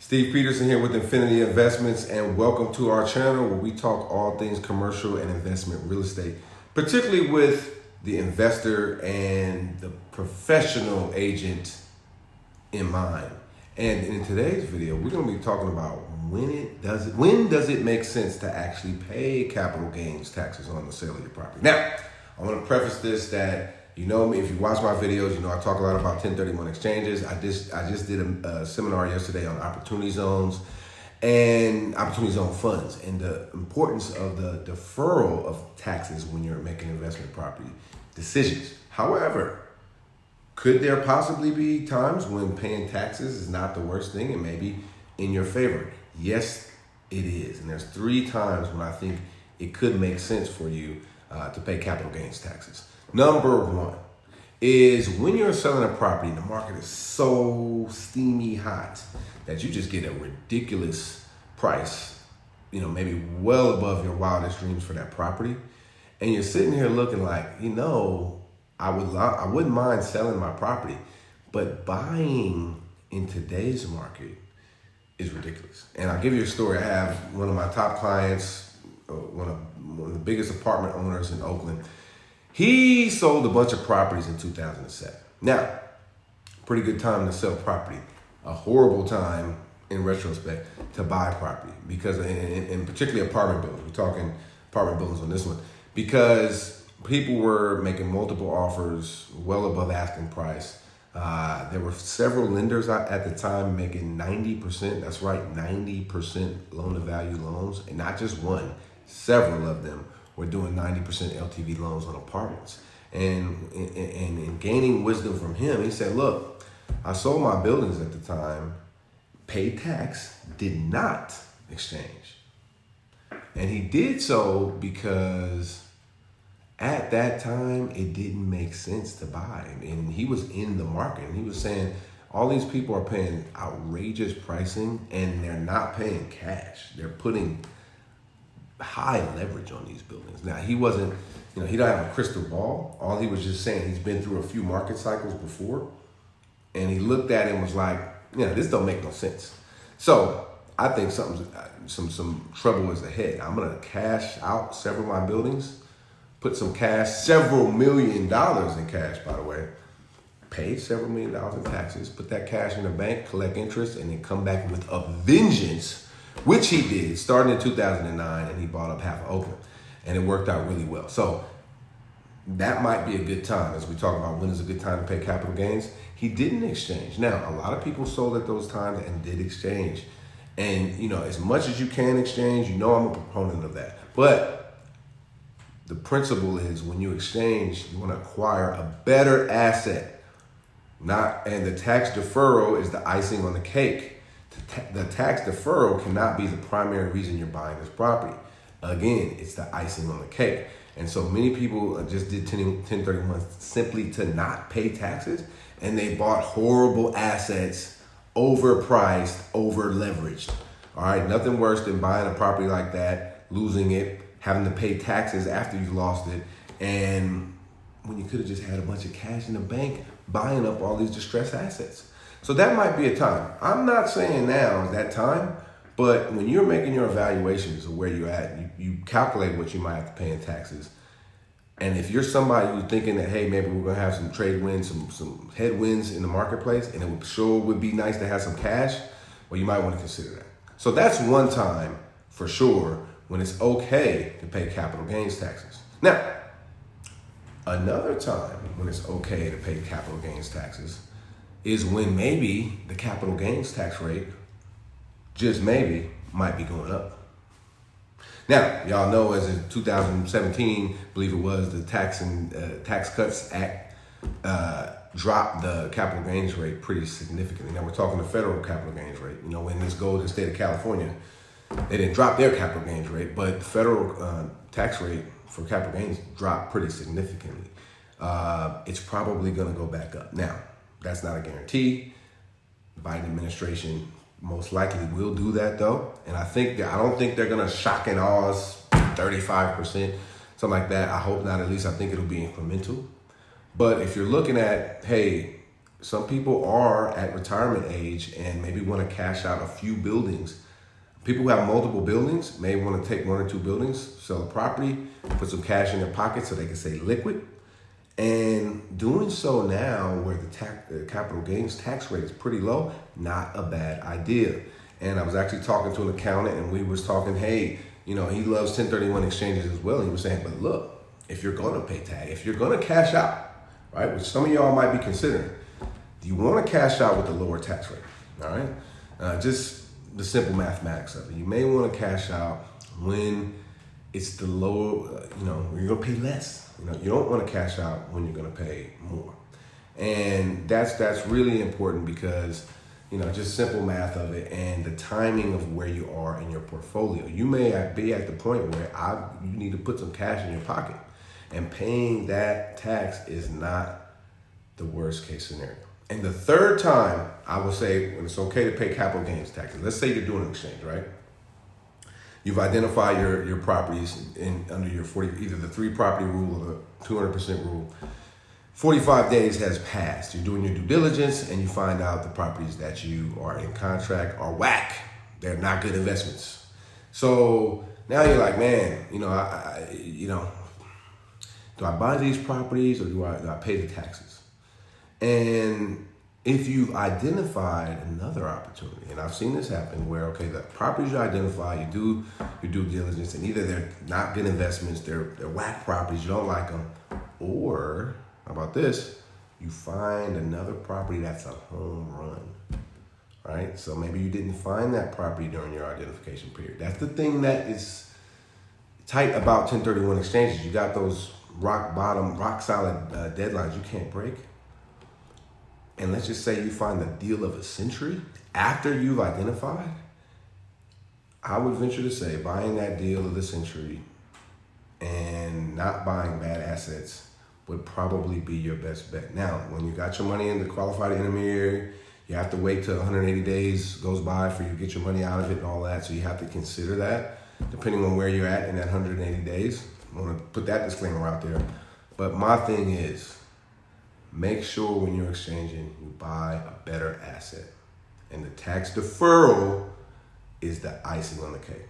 Steve Peterson here with Infinity Investments, and welcome to our channel where we talk all things commercial and investment real estate, particularly with the investor and the professional agent in mind. And in today's video, we're going to be talking about when does it make sense to actually pay capital gains taxes on the sale of your property. Now, I want to preface this that you know me, if you watch my videos, you know I talk a lot about 1031 exchanges. I just did a seminar yesterday on opportunity zones and opportunity zone funds and the importance of the deferral of taxes when you're making investment property decisions. However, could there possibly be times when paying taxes is not the worst thing and maybe in your favor? Yes, it is. And there's 3 times when I think it could make sense for you to pay capital gains taxes. Number 1 is when you're selling a property and the market is so steamy hot that you just get a ridiculous price, you know, maybe well above your wildest dreams for that property. And you're sitting here looking like, you know, I wouldn't mind selling my property, but buying in today's market is ridiculous. And I'll give you a story. I have one of my top clients, one of the biggest apartment owners in Oakland. He sold a bunch of properties in 2007. Now, pretty good time to sell property. A horrible time in retrospect to buy property because, and particularly apartment buildings. We're talking apartment buildings on this one because people were making multiple offers well above asking price. There were several lenders at the time making 90%. That's right, 90% loan to value loans, and not just one. Several of them were doing 90% LTV loans on apartments. And in gaining wisdom from him, he said, look, I sold my buildings at the time, paid tax, did not exchange. And he did so because at that time, it didn't make sense to buy. And he was in the market and he was saying, all these people are paying outrageous pricing and they're not paying cash. They're putting high leverage on these buildings. Now, he wasn't, you know, he don't have a crystal ball. All he was just saying, he's been through a few market cycles before, and he looked at it and was like, you know, this don't make no sense. So I think some trouble is ahead. I'm gonna cash out several of my buildings, put some cash, several $1 million in cash, by the way, pay several $1 million in taxes, put that cash in the bank, collect interest, and then come back with a vengeance, which he did, starting in 2009, and he bought up half of Oakland, and it worked out really well. So that might be a good time as we talk about when is a good time to pay capital gains. He didn't exchange. Now, a lot of people sold at those times and did exchange. And, you know, as much as you can exchange, you know I'm a proponent of that. But the principle is when you exchange, you want to acquire a better asset. And the tax deferral is the icing on the cake. The tax deferral cannot be the primary reason you're buying this property. Again, it's the icing on the cake. And so many people just did 1031 simply to not pay taxes, and they bought horrible assets, overpriced, over leveraged. All right, nothing worse than buying a property like that, losing it, having to pay taxes after you lost it, and when you could have just had a bunch of cash in the bank, buying up all these distressed assets. So that might be a time. I'm not saying now is that time, but when you're making your evaluations of where you're at, you calculate what you might have to pay in taxes. And if you're somebody who's thinking that, hey, maybe we're gonna have some trade winds, some headwinds in the marketplace, and it would be nice to have some cash, well, you might want to consider that. So that's one time for sure when it's okay to pay capital gains taxes. Now, another time when it's okay to pay capital gains taxes is when maybe the capital gains tax rate, just maybe, might be going up. Now, y'all know as in 2017, I believe it was, the Tax Cuts Act dropped the capital gains rate pretty significantly. Now we're talking the federal capital gains rate. You know, in this golden state of California, they didn't drop their capital gains rate, but the federal tax rate for capital gains dropped pretty significantly. It's probably gonna go back up. Now, that's not a guarantee. The Biden administration most likely will do that though. And I don't think they're gonna shock and awe us 35%, something like that. I hope not, at least I think it'll be incremental. But if you're looking at, hey, some people are at retirement age and maybe want to cash out a few buildings. People who have multiple buildings may want to take one or two buildings, sell a property, put some cash in their pocket so they can stay liquid. And doing so now, where the capital gains tax rate is pretty low, not a bad idea. And I was actually talking to an accountant, and we was talking, hey, he loves 1031 exchanges as well. He was saying, but look, if you're going to pay tax, if you're going to cash out, right, which some of y'all might be considering, do you want to cash out with the lower tax rate? All right, just the simple mathematics of it. You may want to cash out when it's the lower, you're going to pay less. You don't want to cash out when you're going to pay more. And that's really important because, just simple math of it and the timing of where you are in your portfolio. You may be at the point where you need to put some cash in your pocket, and paying that tax is not the worst case scenario. And the third time, I will say when it's okay to pay capital gains taxes. Let's say you're doing an exchange, right? You've identified your properties under your either the 3-property rule or the 200% rule. 45 days has passed. You're doing your due diligence and you find out the properties that you are in contract are whack. They're not good investments. So now you're like, man, do I buy these properties or do I pay the taxes? And if you've identified another opportunity, and I've seen this happen where, okay, the properties you identify, you do your due diligence, and either they're not good investments, they're whack properties, you don't like them, or, how about this, you find another property that's a home run, right? So maybe you didn't find that property during your identification period. That's the thing that is tight about 1031 exchanges. You got those rock solid deadlines you can't break. And let's just say you find the deal of a century after you've identified, I would venture to say buying that deal of the century and not buying bad assets would probably be your best bet. Now, when you got your money in the qualified intermediary, you have to wait till 180 days goes by for you to get your money out of it and all that. So you have to consider that depending on where you're at in that 180 days. I want to put that disclaimer out there. But my thing is, make sure when you're exchanging, you buy a better asset. And the tax deferral is the icing on the cake.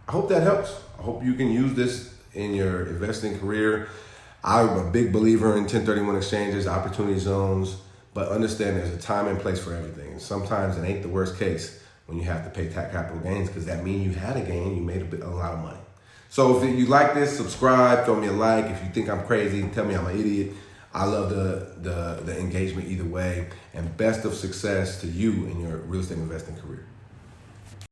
I hope that helps. I hope you can use this in your investing career. I'm a big believer in 1031 exchanges, opportunity zones, but understand there's a time and place for everything. And sometimes it ain't the worst case when you have to pay tax capital gains, because that means you had a gain, you made a lot of money. So if you like this, subscribe, throw me a like. If you think I'm crazy, tell me I'm an idiot. I love the engagement either way, and best of success to you in your real estate investing career.